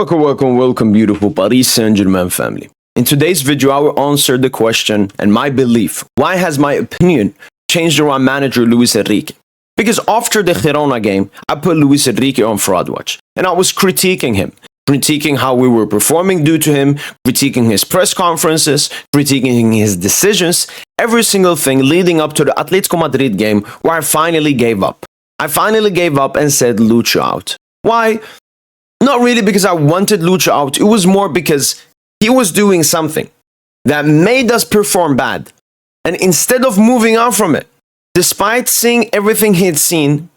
Welcome, beautiful Paris Saint Germain family. In today's video, I will answer the question and my belief. Why has my opinion changed around manager Luis Enrique? Because after the Girona game, I put Luis Enrique on fraud watch, and I was critiquing him. Critiquing how we were performing due to him, critiquing his press conferences, critiquing his decisions, every single thing leading up to the Atletico Madrid game where I finally gave up. I finally gave up and said Lucho out. Why? Not really because I wanted Lucho out. It was more because he was doing something that made us perform bad. And instead of moving on from it, despite seeing everything he had seen,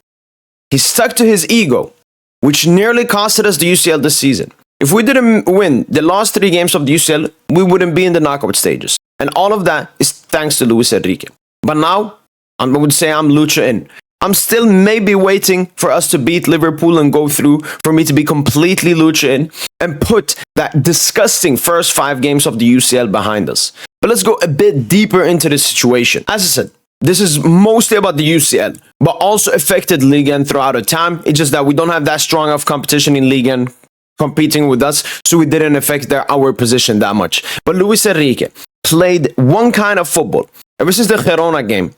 he stuck to his ego, which nearly costed us the UCL this season. If we didn't win the last 3 games of the UCL, we wouldn't be in the knockout stages. And all of that is thanks to Luis Enrique. But now, I would say I'm Lucho in. I'm still maybe waiting for us to beat Liverpool and go through, for me to be completely Lucho in and put that disgusting first 5 games of the UCL behind us. But let's go a bit deeper into the situation. As I said, this is mostly about the UCL, but also affected Ligue 1 throughout the time. It's just that we don't have that strong of competition in Ligue 1 competing with us, so we didn't affect our position that much. But Luis Enrique played one kind of football ever since the Girona game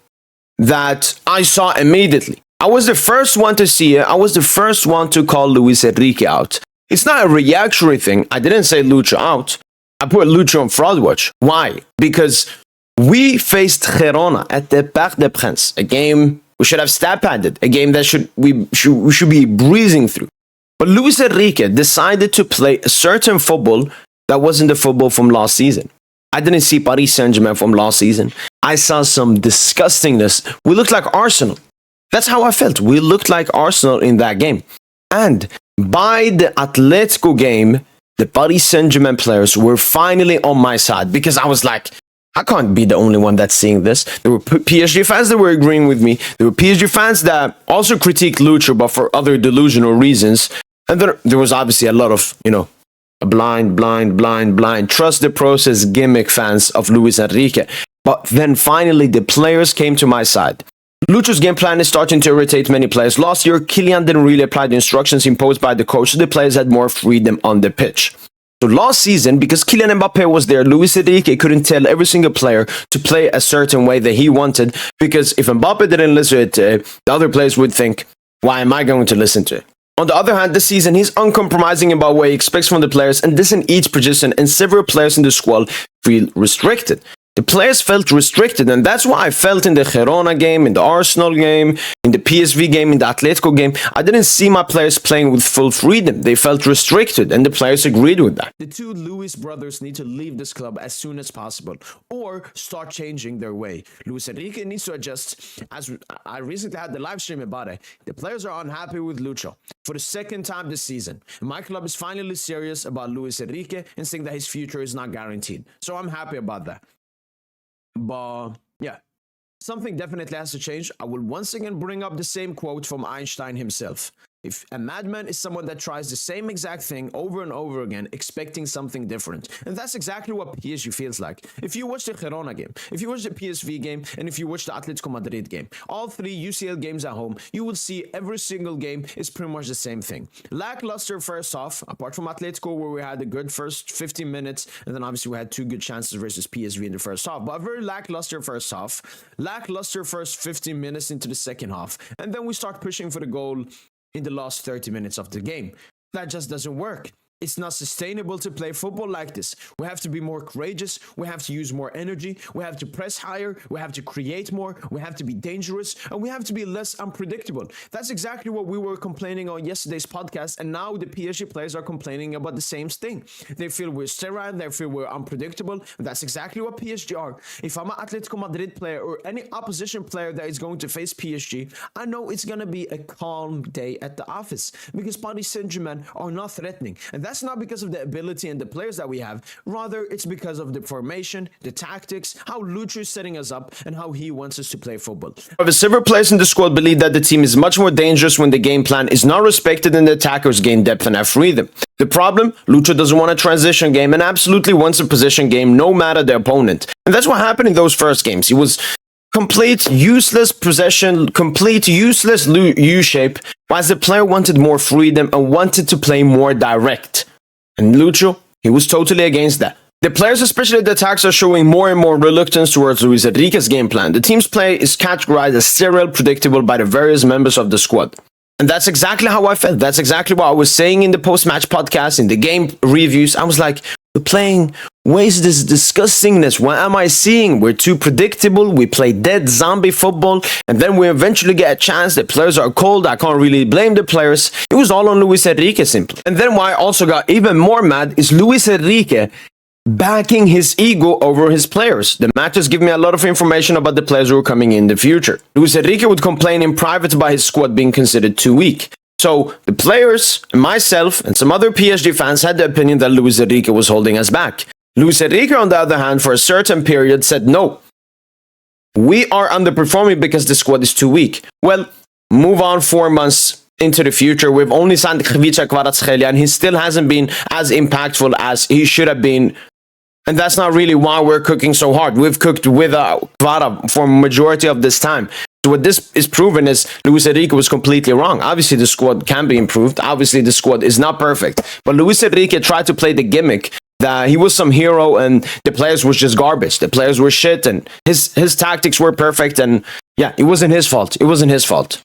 that I saw immediately. I was the first one to see it. I was the first one to call Luis Enrique out. It's not a reactionary thing. I didn't say Lucho out. I put Lucho on fraud watch. Why? Because we faced Girona at the Parc des Princes, a game we should have stat-padded, a game that we should be breezing through. But Luis Enrique decided to play a certain football that wasn't the football from last season. I didn't see Paris Saint Germain from last season. I saw some disgustingness. We looked like Arsenal. That's how I felt. We looked like Arsenal in that game. And by the Atletico game, the Paris Saint Germain players were finally on my side, because I was like, I can't be the only one that's seeing this. There were PSG fans that were agreeing with me. There were PSG fans that also critiqued Lucho, but for other delusional reasons. And there was obviously a lot of, blind, trust the process gimmick fans of Luis Enrique. But then finally, the players came to my side. Lucho's game plan is starting to irritate many players. Last year, Kylian didn't really apply the instructions imposed by the coach, so the players had more freedom on the pitch. So last season, because Kylian Mbappe was there, Luis Enrique couldn't tell every single player to play a certain way that he wanted, because if Mbappe didn't listen to it, the other players would think, why am I going to listen to it? On the other hand, this season, he's uncompromising about what he expects from the players, and this in each position, and several players in the squad feel restricted. The players felt restricted, and that's why I felt in the Girona game, in the Arsenal game, in the PSV game, in the Atletico game. I didn't see my players playing with full freedom. They felt restricted, and the players agreed with that. The two Luis brothers need to leave this club as soon as possible, or start changing their way. Luis Enrique needs to adjust. As I recently had the live stream about it, the players are unhappy with Lucho for the second time this season. My club is finally serious about Luis Enrique and saying that his future is not guaranteed. So I'm happy about that. But yeah, something definitely has to change. I will once again bring up the same quote from Einstein himself. If a madman is someone that tries the same exact thing over and over again, expecting something different. And that's exactly what PSG feels like. If you watch the Girona game, if you watch the PSV game, and if you watch the Atletico Madrid game, all 3 UCL games at home, you will see every single game is pretty much the same thing. Lackluster first half, apart from Atletico, where we had a good first 15 minutes, and then obviously we had 2 good chances versus PSV in the first half. But a very lackluster first half, lackluster first 15 minutes into the second half, and then we start pushing for the goal in the last 30 minutes of the game. That just doesn't work. It's not sustainable to play football like this. We have to be more courageous. We have to use more energy. We have to press higher. We have to create more. We have to be dangerous. And we have to be less unpredictable. That's exactly what we were complaining on yesterday's podcast. And now the PSG players are complaining about the same thing. They feel we're sterile. They feel we're unpredictable. And that's exactly what PSG are. If I'm an Atletico Madrid player or any opposition player that is going to face PSG, I know it's going to be a calm day at the office, because Paris Saint Germain are not threatening. And that's not because of the ability and the players that we have. Rather, it's because of the formation, the tactics, how Lucho is setting us up, and how he wants us to play football. However, several players in the squad believe that the team is much more dangerous when the game plan is not respected and the attackers gain depth and have freedom. The problem? Lucho doesn't want a transition game and absolutely wants a possession game no matter the opponent. And that's what happened in those first games. He was complete useless possession, complete useless U-shape, whilst the player wanted more freedom and wanted to play more direct. And Lucho, he was totally against that. The players, especially the attacks, are showing more and more reluctance towards Luis Enrique's game plan. The team's play is categorized as serial, predictable by the various members of the squad. And that's exactly how I felt. That's exactly what I was saying in the post-match podcast, in the game reviews. I was like, we're playing, where's this disgustingness? What am I seeing? We're too predictable. We play dead zombie football. And then we eventually get a chance. The players are cold. I can't really blame the players. It was all on Luis Enrique simply. And then why I also got even more mad is Luis Enrique backing his ego over his players. The matches give me a lot of information about the players who are coming in the future. Luis Enrique would complain in private about his squad being considered too weak. So the players, and myself, and some other PSG fans had the opinion that Luis Enrique was holding us back. Luis Enrique, on the other hand, for a certain period said, no, we are underperforming because the squad is too weak. Well, move on 4 months into the future. We've only signed Khvicha Kvaratskhelia, and he still hasn't been as impactful as he should have been. And that's not really why we're cooking so hard. We've cooked with Kvara for a majority of this time. So what this is proven is Luis Enrique was completely wrong. Obviously, the squad can be improved. Obviously, the squad is not perfect. But Luis Enrique tried to play the gimmick that he was some hero and the players was just garbage. The players were shit and his tactics were perfect. And yeah, it wasn't his fault. It wasn't his fault.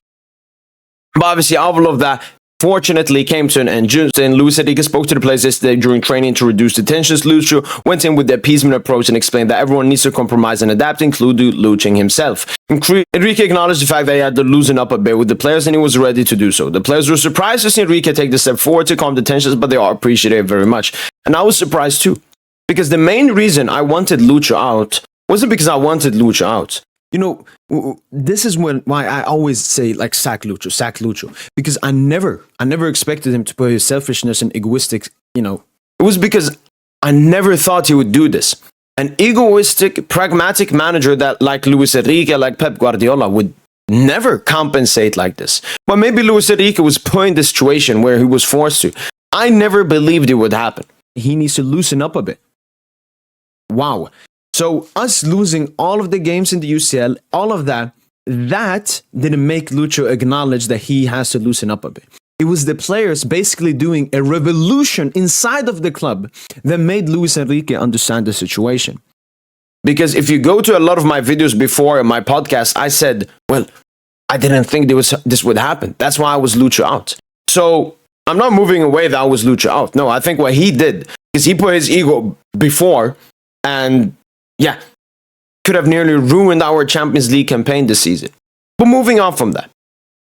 But obviously, all of that fortunately came to an end. And Luis Enrique spoke to the players yesterday during training to reduce the tensions. Lucho went in with the appeasement approach and explained that everyone needs to compromise and adapt, including Lucho himself. Enrique acknowledged the fact that he had to loosen up a bit with the players and he was ready to do so. The players were surprised to see Enrique take the step forward to calm the tensions, but they are appreciative very much. And I was surprised too, because the main reason I wanted Lucho out wasn't because I wanted Lucho out. You know, this is why I always say, like, sack Lucho, because I never expected him to put his selfishness and egoistic, you know, it was because I never thought he would do this. An egoistic, pragmatic manager that, like Luis Enrique, like Pep Guardiola, would never compensate like this. But maybe Luis Enrique was put in the situation where he was forced to. I never believed it would happen. He needs to loosen up a bit. Wow. So us losing all of the games in the UCL, all of that didn't make Lucho acknowledge that he has to loosen up a bit. It was the players basically doing a revolution inside of the club that made Luis Enrique understand the situation. Because if you go to a lot of my videos before in my podcast, I said, well, I didn't think this would happen. That's why I was Lucho out. So I'm not moving away that I was Lucho out. No, I think what he did is he put his ego before and yeah, could have nearly ruined our Champions League campaign this season. But moving on from that.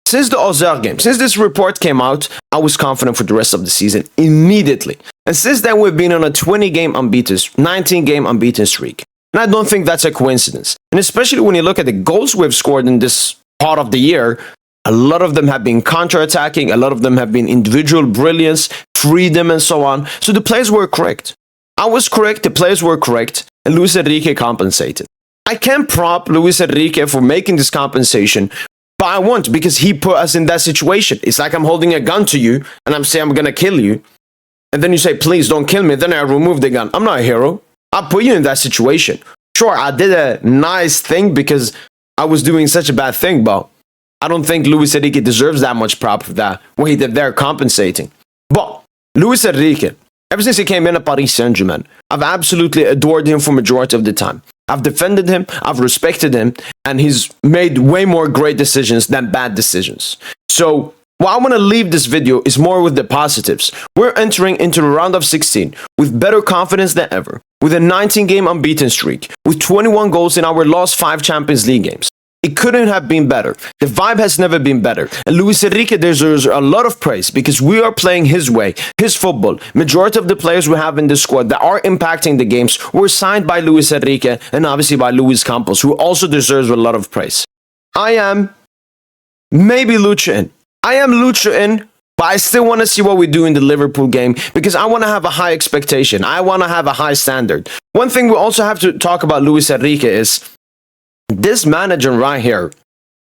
Since the Auxerre game, since this report came out, I was confident for the rest of the season immediately. And since then, we've been on a 19-game unbeaten streak. And I don't think that's a coincidence. And especially when you look at the goals we've scored in this part of the year, a lot of them have been counter-attacking, a lot of them have been individual brilliance, freedom, and so on. So the players were correct. I was correct, the players were correct. And Luis Enrique compensated. I can't prop Luis Enrique for making this compensation, but I won't because he put us in that situation. It's like I'm holding a gun to you and I'm saying I'm going to kill you. And then you say, please don't kill me. Then I remove the gun. I'm not a hero. I put you in that situation. Sure, I did a nice thing because I was doing such a bad thing, but I don't think Luis Enrique deserves that much prop for that, what he did there compensating. But Luis Enrique, ever since he came in at Paris Saint Germain, I've absolutely adored him for majority of the time. I've defended him, I've respected him, and he's made way more great decisions than bad decisions. So, what I want to leave this video is more with the positives. We're entering into the round of 16 with better confidence than ever, with a 19-game unbeaten streak, with 21 goals in our last 5 Champions League games. It couldn't have been better. The vibe has never been better. And Luis Enrique deserves a lot of praise because we are playing his way, his football. Majority of the players we have in the squad that are impacting the games were signed by Luis Enrique and obviously by Luis Campos, who also deserves a lot of praise. I am maybe Lucho in. I am Lucho in, but I still want to see what we do in the Liverpool game because I want to have a high expectation. I want to have a high standard. One thing we also have to talk about Luis Enrique is this manager right here,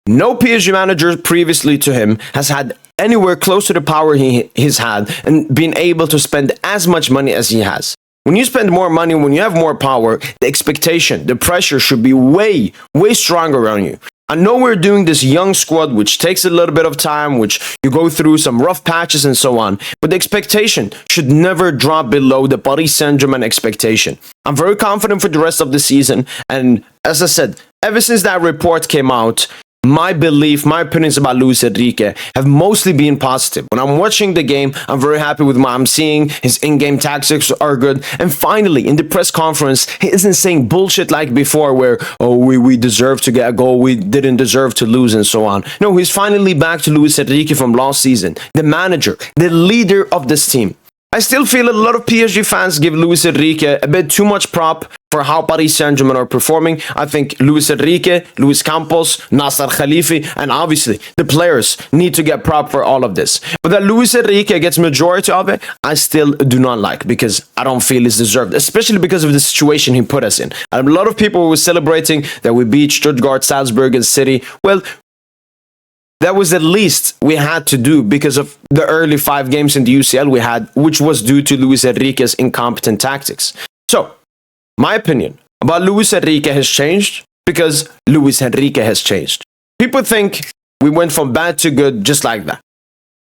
no PSG manager previously to him has had anywhere close to the power he's had and been able to spend as much money as he has. When you spend more money, when you have more power, the expectation, the pressure should be way stronger on you. I know we're doing this young squad, which takes a little bit of time, which you go through some rough patches and so on, but the expectation should never drop below the Paris Saint Germain expectation. I'm very confident for the rest of the season, and as I said, ever since that report came out, my belief, my opinions about Luis Enrique have mostly been positive. When I'm watching the game, I'm very happy with what I'm seeing. His in-game tactics are good. And finally, in the press conference, he isn't saying bullshit like before where, oh, we deserve to get a goal, we didn't deserve to lose, and so on. No, he's finally back to Luis Enrique from last season, the manager, the leader of this team. I still feel a lot of PSG fans give Luis Enrique a bit too much prop for how Paris Saint Germain are performing. I think Luis Enrique, Luis Campos, Nasser Khalifi, and obviously the players need to get prop for all of this. But that Luis Enrique gets majority of it, I still do not like, because I don't feel it's deserved, especially because of the situation he put us in. And a lot of people were celebrating that we beat Stuttgart, Salzburg, and City. Well, that was the least we had to do because of the early 5 games in the UCL we had, which was due to Luis Enrique's incompetent tactics. So, my opinion about Luis Enrique has changed because Luis Enrique has changed. People think we went from bad to good just like that.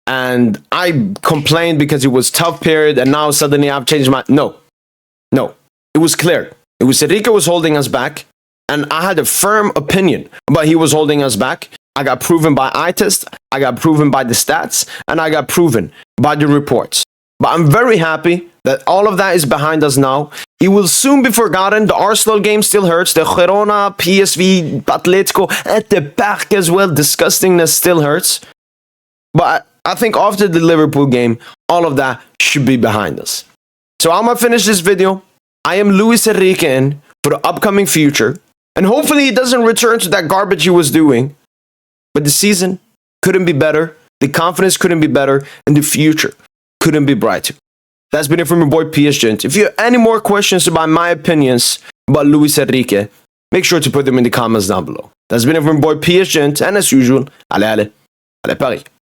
And I complained because it was a tough period and now suddenly I've changed my... No. It was clear. Luis Enrique was holding us back and I had a firm opinion about he was holding us back. I got proven by eye test, I got proven by the stats, and I got proven by the reports. But I'm very happy that all of that is behind us now. It will soon be forgotten. The Arsenal game still hurts. The Girona, PSV, Atletico, at the back as well. Disgustingness still hurts. But I think after the Liverpool game, all of that should be behind us. So I'm going to finish this video. I am Luis Enrique in for the upcoming future. And hopefully he doesn't return to that garbage he was doing. But the season couldn't be better, the confidence couldn't be better, and the future couldn't be brighter. That's been it from your boy PSGINT. If you have any more questions about my opinions about Luis Enrique, make sure to put them in the comments down below. That's been it from your boy PSGINT, and as usual, allez Paris.